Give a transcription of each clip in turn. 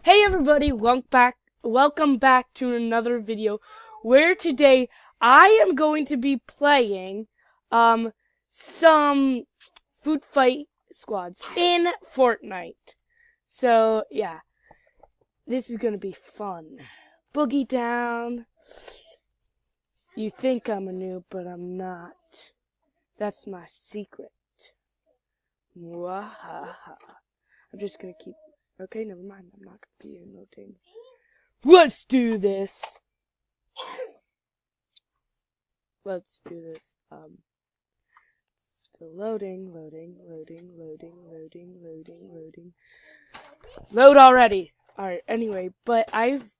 Hey everybody, welcome back to another video where today I am going to be playing some food fight squads in Fortnite. So yeah, this is gonna be fun. Boogie down. You think I'm a noob, but I'm not. That's my secret. Mwahaha. I'm just gonna keep. Okay, never mind. I'm not gonna be emoting. Let's do this. Let's do this. Still loading. Load already. Alright, anyway, but I've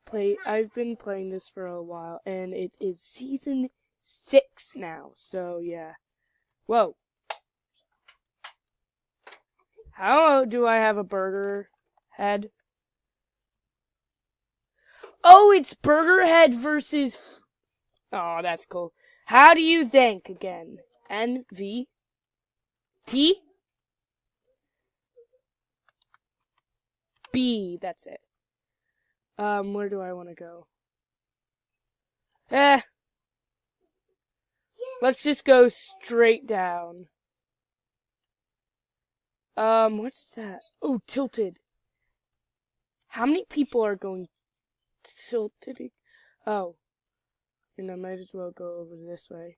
been playing this for a while, and it is season 6 now, so yeah. Whoa. How do I have a burger head? Oh, it's Burger Head versus... Oh, that's cool. How do you think again? N-V? T? B, that's it. Where do I want to go? Let's just go straight down. What's that? Oh, tilted. How many people are going tilted? Oh. And I might as well go over this way,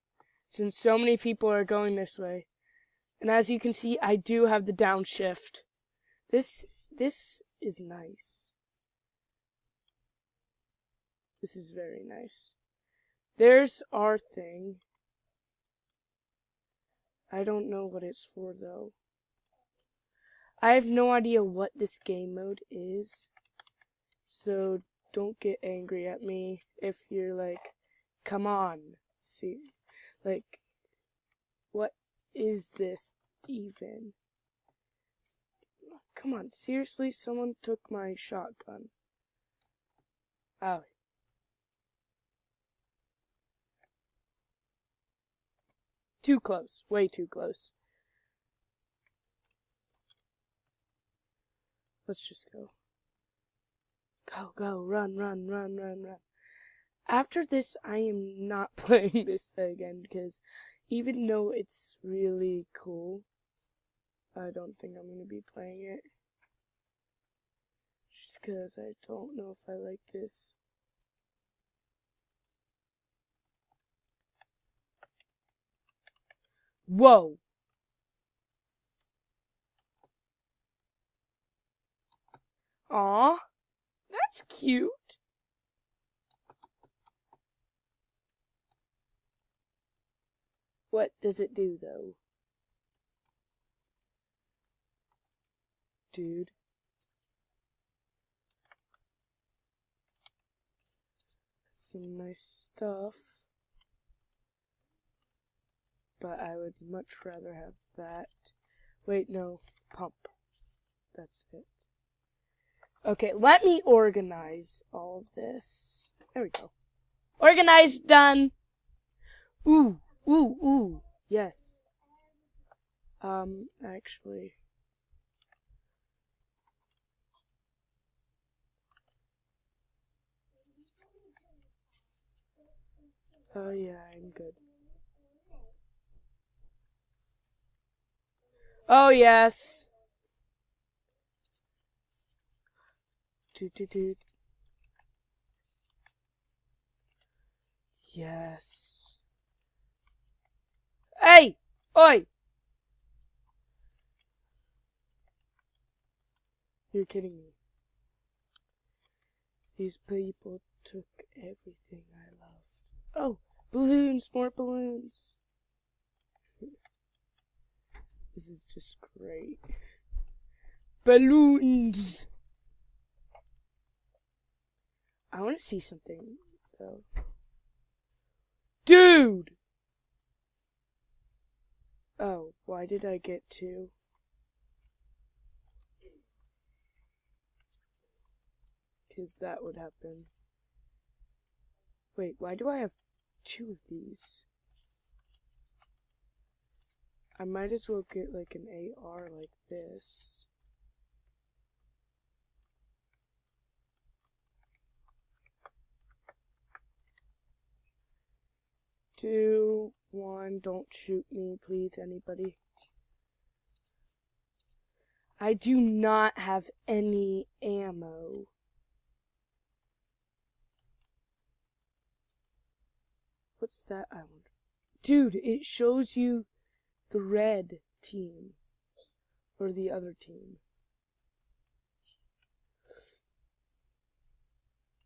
since so many people are going this way. And as you can see, I do have the downshift. This is nice. This is very nice. There's our thing. I don't know what it's for, though. I have no idea what this game mode is. So don't get angry at me if you're like, come on. See, like, what is this even? Come on, seriously? Someone took my shotgun. Oh. Too close. Way too close. Let's just go. Go. Run. After this, I am not playing this again, because even though it's really cool, I don't think I'm going to be playing it. Just because I don't know if I like this. Whoa! Aw, that's cute. What does it do, though? Dude. Some nice stuff. But I would much rather have that. Wait, no. Pump. That's it. Okay, let me organize all of this. There we go. Organized, done. Ooh. Yes. Actually. Oh yeah, I'm good. Oh yes. Dude. Yes. Hey! Oi! You're kidding me. These people took everything I loved. Oh! Balloons! More balloons! This is just great. Balloons! I want to see something, though. Dude! Oh, why did I get two? Because that would happen. Wait, why do I have two of these? I might as well get like an AR like this. 2, 1. Don't shoot me, please, anybody. I do not have any ammo. What's that island? Dude, it shows you the red team. Or the other team.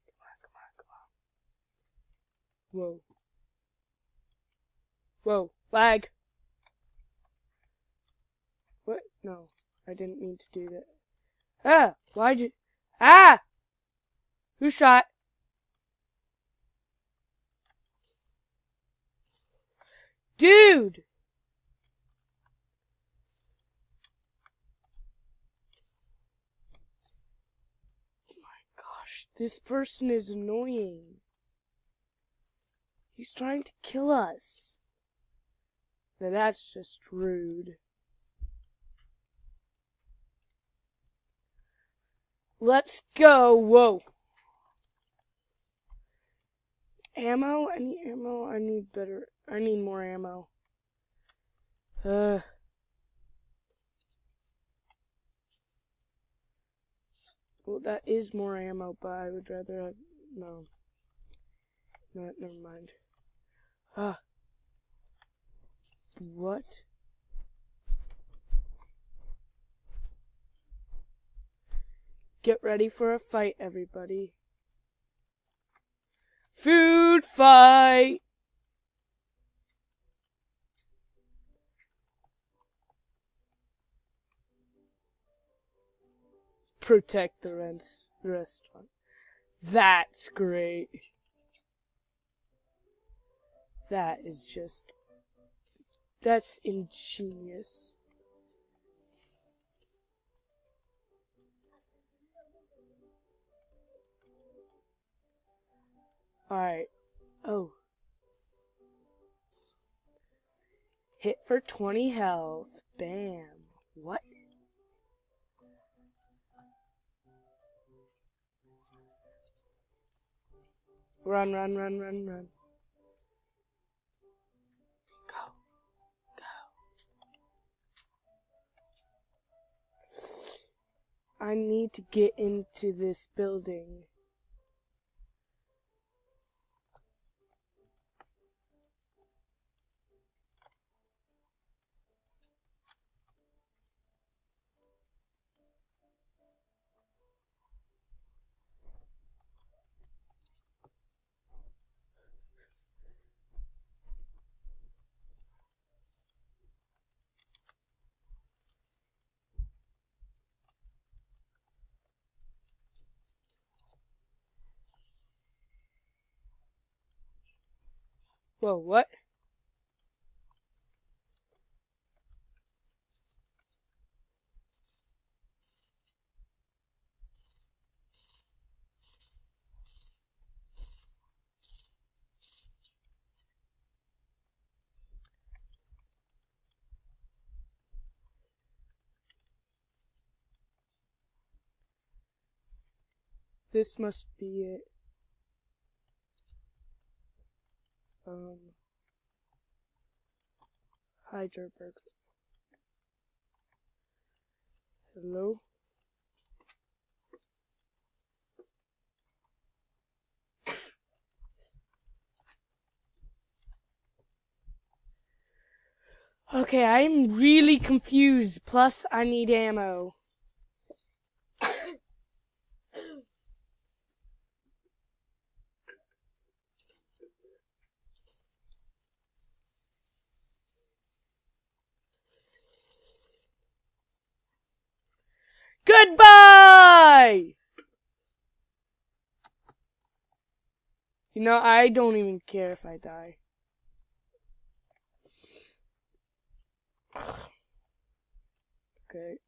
Come on. Whoa. Whoa. Lag. What? No. I didn't mean to do that. Ah! Why'd you... Ah! Who shot? Dude! Oh my gosh, this person is annoying. He's trying to kill us. Now that's just rude. Let's go. Whoa. Ammo? I need ammo. I need more ammo. Well, that is more ammo, but I would rather have... No. No, never mind. What? Get ready for a fight, everybody. Food fight! Protect the restaurant. That's great. That is just... That's ingenious. Alright. Oh. Hit for 20 health. Bam. What? Run, run, run, run, run. Go. Go. I need to get into this building. Whoa, what? This must be it. Heidelberg. Hello? Okay, I'm really confused. Plus, I need ammo. Goodbye! You know, I don't even care if I die. Okay.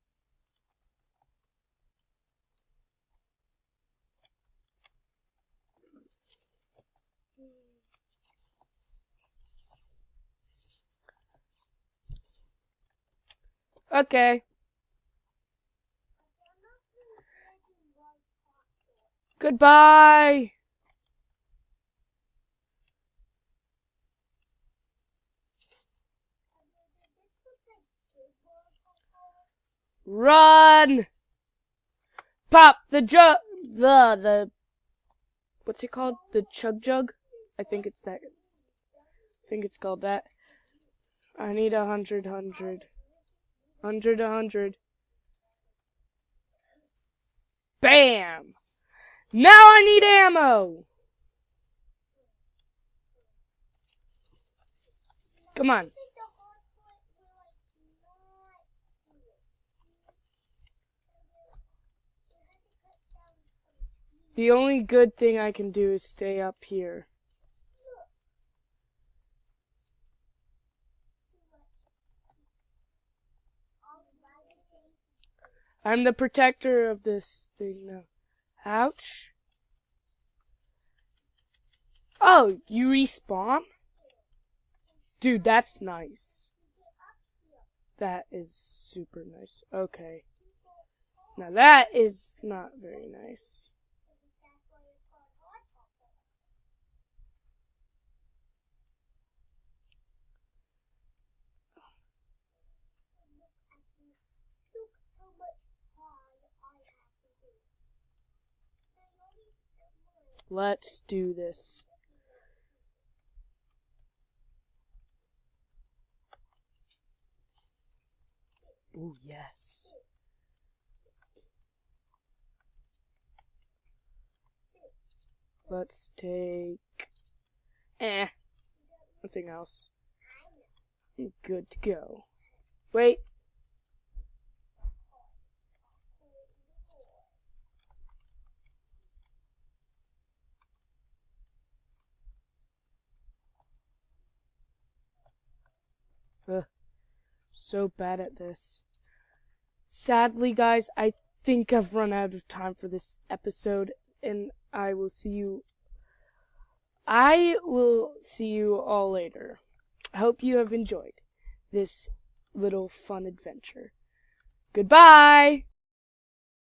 Okay. Goodbye! Run! Pop the jug. The what's it called? The chug jug? I think it's that. I think it's called that. I need 100. Bam! Now I need ammo! Come on. The only good thing I can do is stay up here. I'm the protector of this thing now. Ouch. Oh, you respawn? Dude, that's nice. That is super nice. Okay. Now that is not very nice. Let's do this. Oh, yes. Let's take... nothing else. I'm good to go. Wait. So bad at this. Sadly, guys, I think I've run out of time for this episode, and I will see you all later. I hope you have enjoyed this little fun adventure. Goodbye!